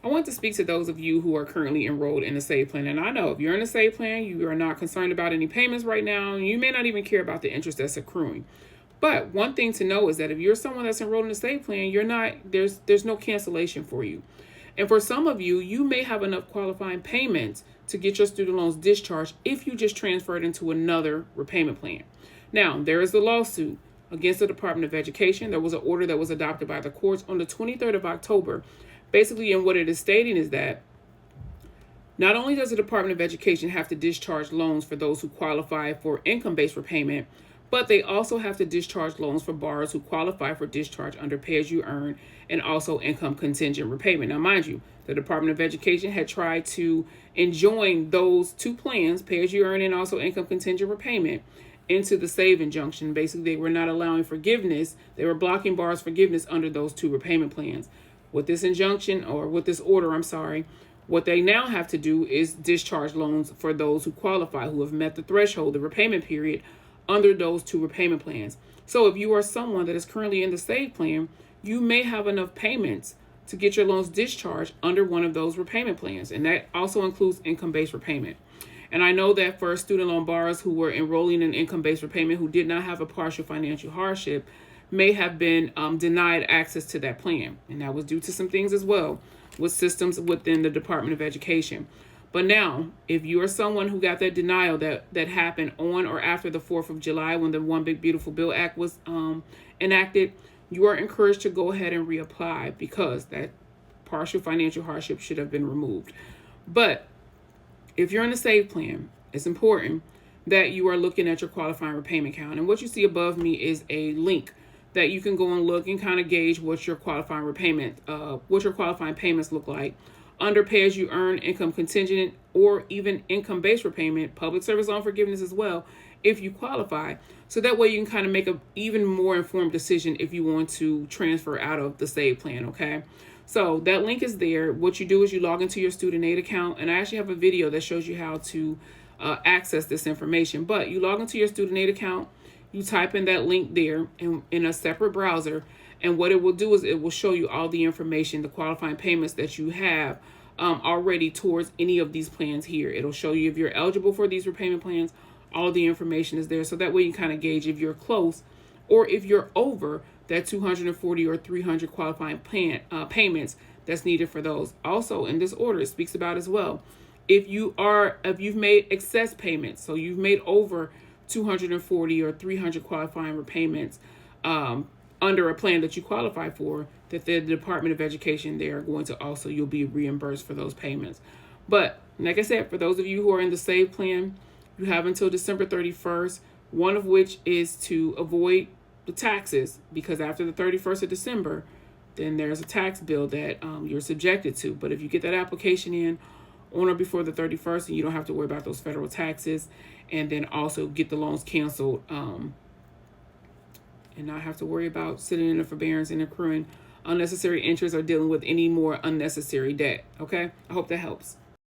want to speak to those of you who are currently enrolled in the SAVE plan. And I know if you're in a SAVE plan, you are not concerned about any payments right now. And you may not even care about the interest that's accruing. But one thing to know is that if you're someone that's enrolled in a SAVE plan, you're not, there's no cancellation for you. And for some of you, you may have enough qualifying payments to get your student loans discharged if you just transferred into another repayment plan. Now, there is the lawsuit against the Department of Education. There was an order that was adopted by the courts on the 23rd of October. Basically, and what it is stating is that not only does the Department of Education have to discharge loans for those who qualify for income-based repayment, but they also have to discharge loans for borrowers who qualify for discharge under pay-as-you-earn and also income contingent repayment. Now, mind you, the Department of Education had tried to enjoin those two plans, pay-as-you-earn and also income contingent repayment, into the SAVE injunction. Basically, they were not allowing forgiveness. They were blocking borrowers' forgiveness under those two repayment plans. With this injunction, or with this order, what they now have to do is discharge loans for those who qualify, who have met the threshold, the repayment period, under those two repayment plans. So if you are someone that is currently in the SAVE plan, you may have enough payments to get your loans discharged under one of those repayment plans. And that also includes income-based repayment. And I know that for student loan borrowers who were enrolling in income-based repayment who did not have a partial financial hardship may have been denied access to that plan. And that was due to some things as well with systems within the Department of Education. But now, if you are someone who got that denial that happened on or after the 4th of July when the One Big Beautiful Bill Act was enacted, you are encouraged to go ahead and reapply because that partial financial hardship should have been removed. But if you're in the SAVE plan, it's important that you are looking at your qualifying repayment count. And what you see above me is a link that you can go and look and kind of gauge what your qualifying payments look like under pay-as-you-earn, income contingent, or even income-based repayment, public service loan forgiveness as well, if you qualify. So that way you can kind of make an even more informed decision if you want to transfer out of the SAVE plan, okay? So that link is there. What you do is you log into your student aid account, and I actually have a video that shows you how to access this information. But you log into your student aid account, you type in that link there in a separate browser, and what it will do is it will show you all the information, the qualifying payments that you have already towards any of these plans here. It'll show you if you're eligible for these repayment plans. All the information is there, so that way you can kind of gauge if you're close or if you're over that 240 or 300 qualifying payments that's needed for those. Also, in this order, it speaks about as well, if you've made excess payments, so you've made over 240 or 300 qualifying repayments under a plan that you qualify for, that the Department of Education, they are going to also, you'll be reimbursed for those payments. But like I said, for those of you who are in the SAVE plan, you have until December 31st, one of which is to avoid the taxes, because after the 31st of December, then there's a tax bill that you're subjected to. But if you get that application in on or before the 31st, and you don't have to worry about those federal taxes, and then also get the loans canceled and not have to worry about sitting in a forbearance and accruing unnecessary interest or dealing with any more unnecessary debt. Okay, I hope that helps.